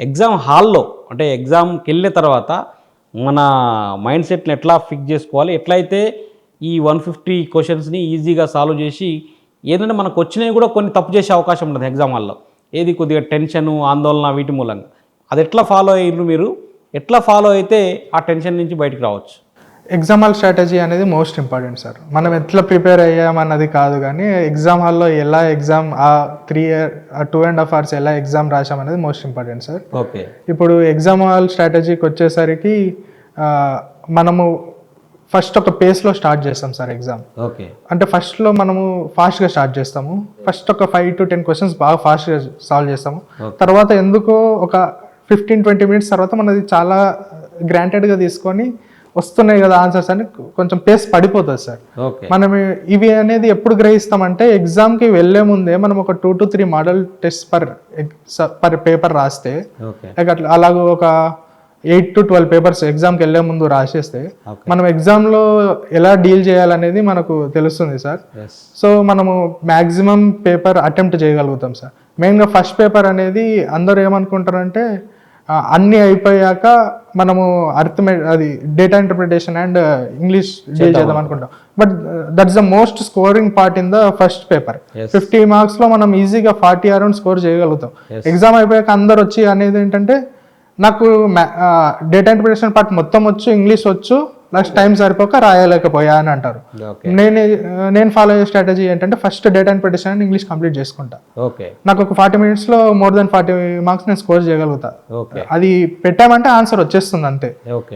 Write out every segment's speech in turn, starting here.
Exam హాల్లో అంటే ఎగ్జామ్కి వెళ్ళిన తర్వాత మన మైండ్ సెట్ని ఎట్లా ఫిక్స్ చేసుకోవాలి, ఎట్లయితే ఈ 150 క్వశ్చన్స్ని ఈజీగా సాల్వ్ చేసి ఏదంటే మనకు వచ్చినవి కూడా కొన్ని తప్పు చేసే అవకాశం ఉంటుంది ఎగ్జామ్ హాల్లో, ఏది కొద్దిగా టెన్షను ఆందోళన వీటి మూలంగా. అది ఎట్లా ఫాలో అయ్యారు మీరు, ఎట్లా ఫాలో అయితే ఆ టెన్షన్ నుంచి బయటకు రావచ్చు? ఎగ్జామ్ హాల్ స్ట్రాటజీ అనేది మోస్ట్ ఇంపార్టెంట్ సార్. మనం ఎట్లా ప్రిపేర్ అయ్యామన్నది కాదు, కానీ ఎగ్జామ్ హాల్లో ఎలా ఎగ్జామ్ 2.5 hours ఎలా ఎగ్జామ్ రాసామనేది మోస్ట్ ఇంపార్టెంట్ సార్. ఓకే. ఇప్పుడు ఎగ్జామ్ హాల్ స్ట్రాటజీకి వచ్చేసరికి మనము ఫస్ట్ ఒక పేస్లో స్టార్ట్ చేస్తాం సార్ ఎగ్జామ్. ఓకే. అంటే ఫస్ట్లో మనము ఫాస్ట్గా స్టార్ట్ చేస్తాము. ఫస్ట్ ఒక 5 to 10 క్వశ్చన్స్ బాగా ఫాస్ట్గా సాల్వ్ చేస్తాము. తర్వాత ఎందుకో ఒక 15-20 minutes తర్వాత మనది చాలా గ్రాంటెడ్గా తీసుకొని వస్తున్నాయి కదా ఆన్సర్స్ అని కొంచెం పేస్ పడిపోతుంది సార్. మనం ఇవి అనేది ఎప్పుడు గ్రహిస్తామంటే ఎగ్జామ్కి వెళ్ళే ముందే మనం ఒక 2 to 3 model test per paper రాస్తే, అట్లా అలాగూ ఒక 8 to 12 పేపర్స్ ఎగ్జామ్కి వెళ్ళే ముందు రాసేస్తే మనం ఎగ్జామ్లో ఎలా డీల్ చేయాలనేది మనకు తెలుస్తుంది సార్. సో మనము మ్యాక్సిమం పేపర్ అటెంప్ట్ చేయగలుగుతాం సార్. మెయిన్గా ఫస్ట్ పేపర్ అనేది అందరూ ఏమనుకుంటారంటే అన్నీ అయిపోయాక మనము అది data interpretation and English deal చేద్దాం అనుకుంటాం. But that's the most scoring part in the first paper. 50 marks లో మనం ఈజీగా 40 around స్కోర్ చేయగలుగుతాం. ఎగ్జామ్ అయిపోయాక అందరు వచ్చి అనేది ఏంటంటే నాకు డేటా ఇంటర్ప్రిటేషన్ పార్ట్ మొత్తం వచ్చు, ఇంగ్లీష్ వచ్చు, లాస్ట్ టైం సరిపోక రాయలేకపోయా అని అంటారు. నేను ఫాలో అయ్యే స్ట్రాటజీ ఏంటంటే first data interpretation and English complete చేసుకుంటా. నాకు ఒక 40 minutes లో మోర్ దెన్ 40 marks నేను స్కోర్ చేయగలుగుతా. అది పెట్టామంటే ఆన్సర్ వచ్చేస్తుంది అంతే.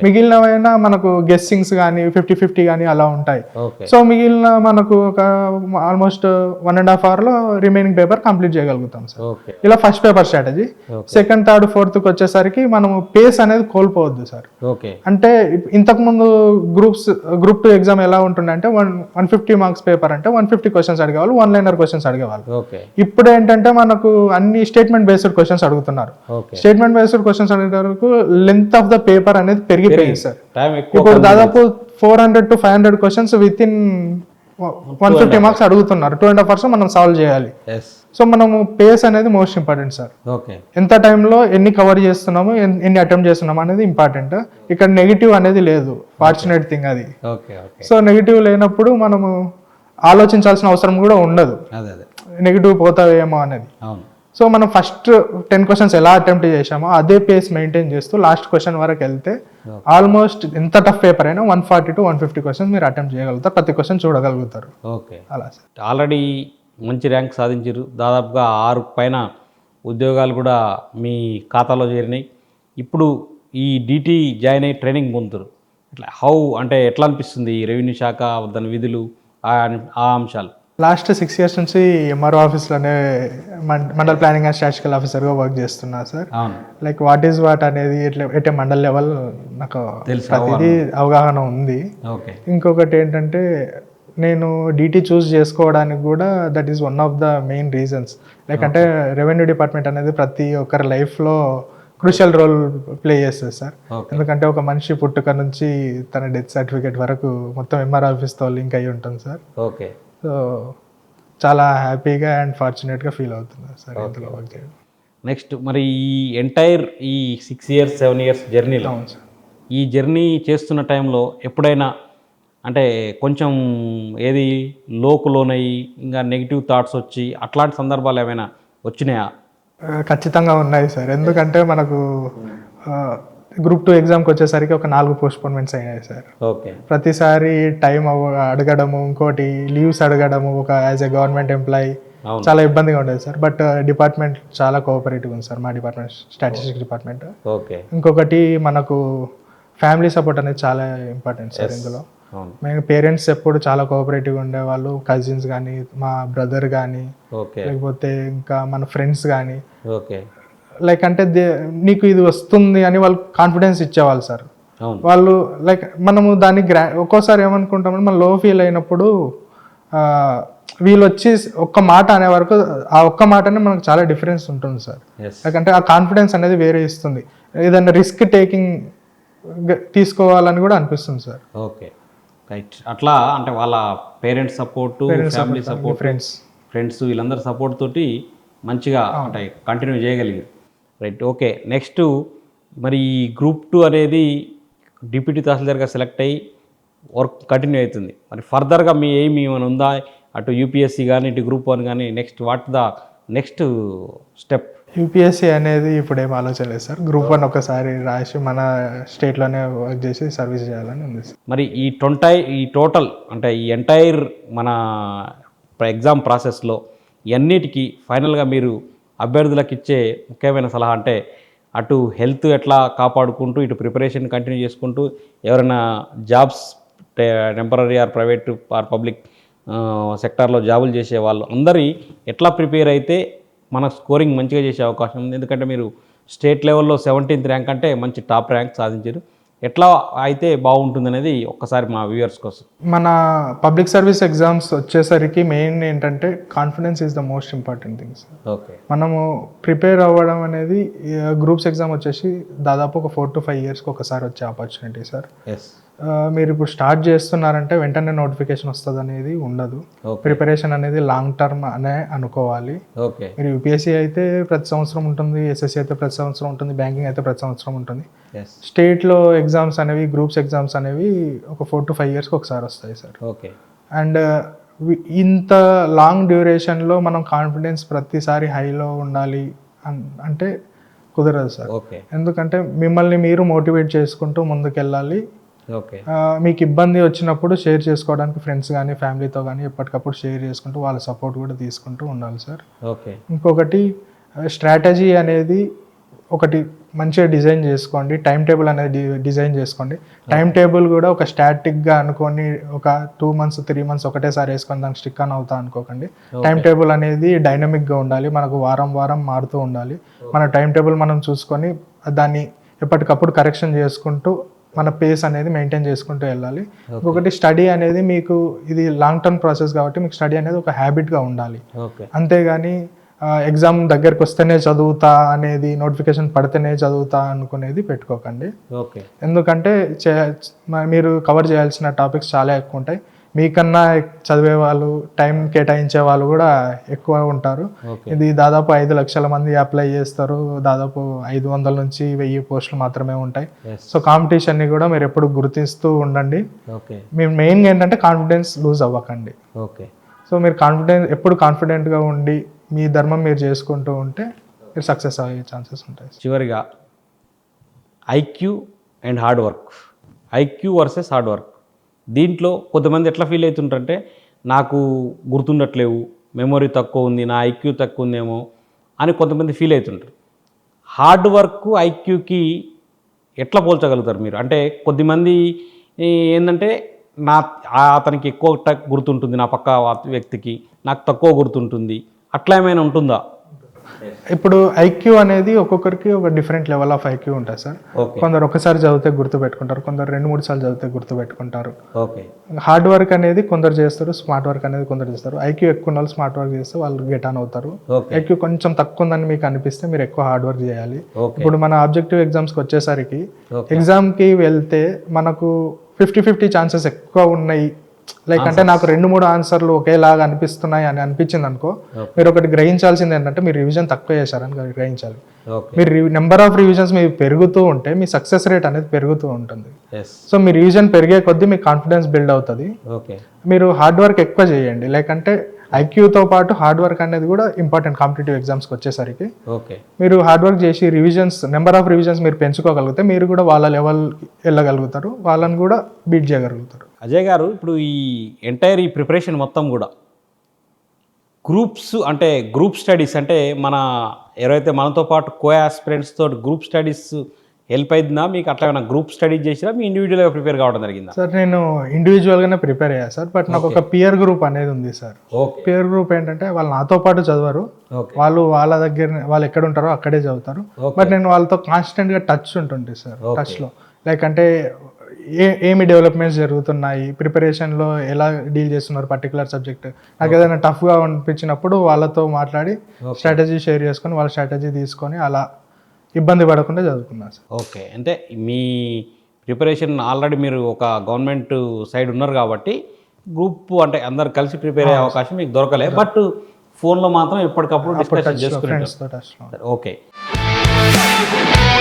మిగిలినవైనా మనకు గెస్సింగ్స్ కానీ 50-50 కానీ అలా ఉంటాయి. సో మిగిలిన మనకు ఒక ఆల్మోస్ట్ 1.5 hour లో రిమైనింగ్ పేపర్ కంప్లీట్ చేయగలుగుతాం సార్. ఇలా first paper strategy. Second, third, ఫోర్త్కి వచ్చేసరికి మనము పేస్ అనేది కోల్పోవద్దు సార్. అంటే ఇంతకు ముందు గ్రూప్ 2 ఎగ్జామ్ ఎలా ఉంటుండే అంటే 150 marks పేపర్ అంటే 150 questions అడిగేవాళ్ళు, 1-liner questions అడిగేవాళ్ళు. ఇప్పుడు ఏంటంటే మనకు అన్ని స్టేట్మెంట్ బేస్డ్ క్వశ్చన్స్ అడుగుతున్నారు. స్టేట్మెంట్ బేస్డ్ క్వశ్చన్స్ అడిగే వరకు లెంత్ ఆఫ్ ద పేపర్ అనేది పెరిగిపోయింది సార్. ఇప్పుడు దాదాపు 400 to 500 questions with in 150 marks అడుగుతున్నారు. 2.5 hours మనం సాల్వ్ చేయాలి. సో మనము పేస్ అనేది మోస్ట్ ఇంపార్టెంట్ సార్. ఎంత టైంలో ఎన్ని కవర్ చేస్తున్నాము, ఎన్ని అటెంప్ట్ చేస్తున్నాము అనేది ఇంపార్టెంట్. ఇక్కడ నెగిటివ్ అనేది లేదు, ఫార్చునేట్ థింగ్ అది. సో నెగిటివ్ లేనప్పుడు మనము ఆలోచించాల్సిన అవసరం కూడా ఉండదు, నెగిటివ్ పోతావేమో అనేది. సో మనం ఫస్ట్ 10 questions ఎలా అటెంప్ట్ చేసామో అదే పేస్ మెయింటైన్ చేస్తూ లాస్ట్ క్వశ్చన్ వరకు వెళ్తే ఆల్మోస్ట్ ఎంత టఫ్ పేపర్ అయినా 140 to 150 questions మీరు అటెంప్ట్ చేయగలుగుతారు, ప్రతి క్వశ్చన్ చూడగలుగుతారు. అలా సార్. ఆల్రెడీ మంచి ర్యాంక్ సాధించారు, దాదాపుగా 6 పైన ఉద్యోగాలు కూడా మీ ఖాతాలో చేరినాయి. ఇప్పుడు ఈ డిటి జాయిన్ అయ్యి ట్రైనింగ్ పొందుతారు. ఇట్లా అంటే ఎట్లా అనిపిస్తుంది ఈ రెవెన్యూ శాఖ దాని విధులు ఆ అంశాలు? లాస్ట్ 6 years నుంచి ఎంఆర్ఓ ఆఫీస్లోనే మండల్ ప్లానింగ్ అండ్ స్టాటిస్టికల్ ఆఫీసర్గా వర్క్ చేస్తున్నా sir. Like what is what అనేది ఎట్ మండల్ లెవెల్ నాకు ప్రతిదీ అవగాహన ఉంది. ఇంకొకటి ఏంటంటే నేను డిటి చూస్ చేసుకోవడానికి కూడా that is one of the main reasons. Like అంటే రెవెన్యూ డిపార్ట్మెంట్ అనేది ప్రతి ఒక్కరి లైఫ్లో క్రూషియల్ రోల్ ప్లే చేస్తుంది సార్. ఎందుకంటే ఒక మనిషి పుట్టుక నుంచి తన డెత్ సర్టిఫికేట్ వరకు మొత్తం ఎంఆర్ ఆఫీస్తో లింక్ అయ్యి ఉంటుంది సార్. సో చాలా హ్యాపీగా అండ్ ఫార్చునేట్గా ఫీల్ అవుతున్నారు సార్ ఇందులో వర్క్ చేయడం. నెక్స్ట్ మరి ఈ ఎంటైర్ ఈ 6 years 7 years జర్నీలో ఈ జర్నీ చేస్తున్న టైంలో ఎప్పుడైనా అంటే కొంచెం ఏది లోనయ్యి ఇంకా నెగిటివ్ థాట్స్ వచ్చి అట్లాంటి సందర్భాలు ఏమైనా వచ్చినాయా? ఖచ్చితంగా ఉన్నాయి సార్. ఎందుకంటే మనకు గ్రూప్ 2 ఎగ్జామ్కి వచ్చేసరికి ఒక 4 postponements అయినాయి సార్. ప్రతిసారి టైం అడగడము, ఇంకోటి లీవ్స్ అడగడము, ఒక యాజ్ ఎ గవర్నమెంట్ ఎంప్లాయీ చాలా ఇబ్బందిగా ఉండేది సార్. బట్ డిపార్ట్మెంట్ చాలా కోఆపరేటివ్ ఉంది సార్, మా డిపార్ట్మెంట్ స్టాటిస్టిక్స్ డిపార్ట్మెంట్. ఇంకొకటి మనకు ఫ్యామిలీ సపోర్ట్ అనేది చాలా ఇంపార్టెంట్ సార్ ఇందులో. మేము పేరెంట్స్ ఎప్పుడు చాలా కోఆపరేటివ్గా ఉండేవాళ్ళు, కజిన్స్ కానీ, మా బ్రదర్ కానీ, లేకపోతే ఇంకా మన ఫ్రెండ్స్ కానీ. లైక్ అంటే నీకు ఇది వస్తుంది అని వాళ్ళు కాన్ఫిడెన్స్ ఇచ్చేవాళ్ళు సార్. వాళ్ళు లైక్ మనము దాన్ని ఒక్కోసారి ఏమనుకుంటామంటే మనం లో ఫీల్ అయినప్పుడు వీళ్ళు వచ్చి ఒక్క మాట అనే వరకు ఆ ఒక్క మాటనే మనకు చాలా డిఫరెన్స్ ఉంటుంది సార్. లైక్ అంటే ఆ కాన్ఫిడెన్స్ అనేది వేరే ఇస్తుంది, ఏదైనా రిస్క్ టేకింగ్ తీసుకోవాలని కూడా అనిపిస్తుంది సార్. రైట్. అట్లా అంటే వాళ్ళ parents support, family support, friends వీళ్ళందరి సపోర్ట్ తోటి మంచిగా అంటే కంటిన్యూ చేయగలిగారు. Right, okay. నెక్స్ట్ మరి ఈ గ్రూప్ 2 అనేది డిప్యూటీ తహసీల్దార్గా సెలెక్ట్ అయ్యి వర్క్ కంటిన్యూ అవుతుంది. మరి ఫర్దర్గా మీ ఎయిమ్ ఏమైనా ఉందా, అటు యూపీఎస్సీ కానీ ఇటు గ్రూప్ 1 కానీ, next what the next step? UPSC అనేది ఇప్పుడు ఏం ఆలోచన లేదు సార్. గ్రూప్ 1 ఒకసారి రాసి మన స్టేట్లోనే వర్క్ చేసి సర్వీస్ చేయాలని ఉంది సార్. మరి ఈ టోటల్ అంటే ఈ ఎంటైర్ మన ఎగ్జామ్ ప్రాసెస్లో ఇవన్నిటికీ ఫైనల్గా మీరు అభ్యర్థులకు ఇచ్చే ముఖ్యమైన సలహా అంటే అటు హెల్త్ ఎట్లా కాపాడుకుంటూ ఇటు ప్రిపరేషన్ కంటిన్యూ చేసుకుంటూ ఎవరైనా jobs temporary or private or public సెక్టార్లో జాబులు చేసే వాళ్ళు అందరి ఎట్లా ప్రిపేర్ అయితే మన స్కోరింగ్ మంచిగా చేసే అవకాశం ఉంది? ఎందుకంటే మీరు స్టేట్ లెవెల్లో 17th ర్యాంక్ అంటే మంచి టాప్ ర్యాంక్ సాధించారు. ఎట్లా అయితే బాగుంటుంది అనేది ఒక్కసారి మా వ్యూవర్స్ కోసం. మన పబ్లిక్ సర్వీస్ ఎగ్జామ్స్ వచ్చేసరికి మెయిన్ ఏంటంటే confidence is the most important thing sir. Okay, మనము ప్రిపేర్ అవ్వడం అనేది గ్రూప్స్ ఎగ్జామ్ వచ్చేసి దాదాపు ఒక 4 to 5 yearsకి ఒకసారి వచ్చే ఆపర్చునిటీ సార్. ఎస్, మీరు ఇప్పుడు స్టార్ట్ చేస్తున్నారంటే వెంటనే నోటిఫికేషన్ వస్తుంది అనేది ఉండదు. ప్రిపరేషన్ అనేది లాంగ్ టర్మ్ అనే అనుకోవాలి. ఓకే, మీరు యూపీఎస్సీ అయితే ప్రతి సంవత్సరం ఉంటుంది, ఎస్ఎస్సీ అయితే ప్రతి సంవత్సరం ఉంటుంది, బ్యాంకింగ్ అయితే ప్రతి సంవత్సరం ఉంటుంది. స్టేట్లో ఎగ్జామ్స్ అనేవి గ్రూప్స్ ఎగ్జామ్స్ అనేవి ఒక 4 to 5 yearsకి ఒకసారి వస్తాయి సార్. ఓకే, అండ్ ఇంత లాంగ్ డ్యూరేషన్లో మనం కాన్ఫిడెన్స్ ప్రతిసారి హైలో ఉండాలి అంటే కుదరదు సార్. ఓకే, ఎందుకంటే మిమ్మల్ని మీరు మోటివేట్ చేసుకుంటూ ముందుకెళ్ళాలి. ఓకే, మీకు ఇబ్బంది వచ్చినప్పుడు షేర్ చేసుకోవడానికి ఫ్రెండ్స్ కానీ ఫ్యామిలీతో కానీ ఎప్పటికప్పుడు షేర్ చేసుకుంటూ వాళ్ళ సపోర్ట్ కూడా తీసుకుంటూ ఉండాలి సార్. ఓకే, ఇంకొకటి స్ట్రాటజీ అనేది ఒకటి మంచిగా డిజైన్ చేసుకోండి. టైం టేబుల్ అనేది డిజైన్ చేసుకోండి. టైం టేబుల్ కూడా ఒక స్టాటిక్గా అనుకొని ఒక 2 months 3 months ఒకటేసారి వేసుకొని దానికి స్టిక్ ఆన్ అవుతా అనుకోకండి. టైం టేబుల్ అనేది డైనమిక్గా ఉండాలి. మనకు వారం వారం మారుతూ ఉండాలి. మన టైం టేబుల్ మనం చూసుకొని దాన్ని ఎప్పటికప్పుడు కరెక్షన్ చేసుకుంటూ మన పేస్ అనేది మెయింటైన్ చేసుకుంటూ వెళ్ళాలి. ఇంకొకటి స్టడీ అనేది మీకు ఇది లాంగ్ టర్మ్ ప్రాసెస్ కాబట్టి మీకు స్టడీ అనేది ఒక హ్యాబిట్గా ఉండాలి. అంతేగాని ఎగ్జామ్ దగ్గరికి వస్తేనే చదువుతా అనేది, నోటిఫికేషన్ పడితేనే చదువుతా అనుకునేది పెట్టుకోకండి. ఎందుకంటే మీరు కవర్ చేయాల్సిన టాపిక్స్ చాలా ఎక్కువ ఉంటాయి. మీకన్నా చదివే వాళ్ళు, టైం కేటాయించే వాళ్ళు కూడా ఎక్కువ ఉంటారు. ఇది దాదాపు 5 లక్షల మంది అప్లై చేస్తారు. దాదాపు 500 నుంచి 1000 పోస్టులు మాత్రమే ఉంటాయి. సో కాంపిటీషన్ని కూడా మీరు ఎప్పుడు గుర్తిస్తూ ఉండండి. మీరు మెయిన్గా ఏంటంటే కాన్ఫిడెన్స్ లూజ్ అవ్వకండి. సో మీరు ఎప్పుడు కాన్ఫిడెంట్గా ఉండి మీ ధర్మం మీరు చేసుకుంటూ ఉంటే మీరు సక్సెస్ అయ్యే ఛాన్సెస్ ఉంటాయి. చివరిగా IQ and hard work, IQ versus hard work, దీంట్లో కొంతమంది ఎట్లా ఫీల్ అవుతుంటారంటే నాకు గుర్తుండట్లేవు, మెమొరీ తక్కువ ఉంది, నా ఐక్యూ తక్కువ ఉందేమో అని కొంతమంది ఫీల్ అవుతుంటారు. హార్డ్ వర్క్ ఐక్యూకి ఎట్లా పోల్చగలుగుతారు మీరు? అంటే కొద్దిమంది ఏంటంటే అతనికి ఎక్కువ గుర్తుంటుంది, నా పక్క వ్యక్తికి నాకు తక్కువ గుర్తుంటుంది, అట్లా ఏమైనా ఉంటుందా? ఇప్పుడు ఐక్యూ అనేది ఒక్కొక్కరికి ఒక డిఫరెంట్ లెవెల్ ఆఫ్ ఐక్యూ ఉంటుంది సార్. కొందరు ఒకసారి చదివితే గుర్తు పెట్టుకుంటారు, కొందరు 2-3 సార్లు చదివితే గుర్తు పెట్టుకుంటారు. హార్డ్ వర్క్ అనేది కొందరు చేస్తారు, స్మార్ట్ వర్క్ అనేది కొందరు చేస్తారు. ఐక్యూ ఎక్కువ ఉన్న వాళ్ళు స్మార్ట్ వర్క్ చేస్తే వాళ్ళు గెట్ ఆన్ అవుతారు. ఐక్యూ కొంచెం తక్కువ ఉందని మీకు అనిపిస్తే మీరు ఎక్కువ హార్డ్ వర్క్ చేయాలి. ఇప్పుడు మన ఆబ్జెక్టివ్ ఎగ్జామ్స్కి వచ్చేసరికి ఎగ్జామ్కి వెళ్తే మనకు 50-50 ఛాన్సెస్ ఎక్కువ ఉన్నాయి. లైక్ అంటే నాకు 2-3 ఆన్సర్లు ఒకేలాగా అనిపిస్తున్నాయి అని అనిపించింది అనుకో, మీరు ఒకటి గ్రహించాల్సింది ఏంటంటే మీరు రివిజన్ తక్కువ చేశారని గ్రహించాలి. మీరు నెంబర్ ఆఫ్ రివిజన్స్ మీరు పెరుగుతూ ఉంటే మీ సక్సెస్ రేట్ అనేది పెరుగుతూ ఉంటుంది. సో మీ రివిజన్ పెరిగే కొద్దీ మీ కాన్ఫిడెన్స్ బిల్డ్ అవుతుంది. మీరు హార్డ్ వర్క్ ఎక్కువ చేయండి. లైక్ అంటే ఐక్యూతో పాటు హార్డ్ వర్క్ అనేది కూడా ఇంపార్టెంట్ కాంపిటేటివ్ ఎగ్జామ్స్కి వచ్చేసరికి. మీరు హార్డ్ వర్క్ చేసి రివిజన్స్, నెంబర్ ఆఫ్ రివిజన్స్ మీరు పెంచుకోగలిగితే మీరు కూడా వాళ్ళ లెవెల్ వెళ్ళగలుగుతారు, వాళ్ళని కూడా బీట్ చేయగలుగుతారు. అజయ్ గారు, ఇప్పుడు ఈ ఎంటైర్ ఈ ప్రిపరేషన్ మొత్తం కూడా గ్రూప్స్ అంటే గ్రూప్ స్టడీస్ అంటే మన ఎవరైతే మనతో పాటు కో ఆస్పిరెంట్స్ తోటి గ్రూప్ స్టడీస్ హెల్ప్ అవుతుందా మీకు? అట్లా ఏమైనా గ్రూప్ స్టడీస్ చేసినా మీ ఇండివిజువల్గా ప్రిపేర్ కావడం జరిగిందా? సార్ నేను ఇండివిజువల్గానే ప్రిపేర్ అయ్యా సార్. బట్ నాకు ఒక పియర్ గ్రూప్ అనేది ఉంది సార్. పియర్ గ్రూప్ ఏంటంటే వాళ్ళు నాతో పాటు చదవరు, వాళ్ళు ఎక్కడ ఉంటారో అక్కడే చదువుతారు. బట్ నేను వాళ్ళతో కాన్స్టెంట్గా టచ్ ఉంటుంటే సార్, టచ్లో. లైక్ అంటే ఏమి డెవలప్మెంట్స్ జరుగుతున్నాయి, ప్రిపరేషన్లో ఎలా డీల్ చేస్తున్నారు పర్టికులర్ సబ్జెక్ట్, నాకు ఏదైనా టఫ్గా అనిపించినప్పుడు వాళ్ళతో మాట్లాడి స్ట్రాటజీ షేర్ చేసుకొని వాళ్ళ స్ట్రాటజీ తీసుకొని అలా ఇబ్బంది పడకుండా చదువుకున్నాను సార్. ఓకే, అంటే మీ ప్రిపరేషన్ ఆల్రెడీ మీరు ఒక గవర్నమెంట్ సైడ్ ఉన్నారు కాబట్టి గ్రూప్ అంటే అందరు కలిసి ప్రిపేర్ అయ్యే అవకాశం మీకు దొరకలే. బట్ ఫోన్లో మాత్రం ఎప్పటికప్పుడు డిస్కషన్ చేసుకుని. ఫ్రెండ్స్తో టచ్లో. ఓకే. Thank you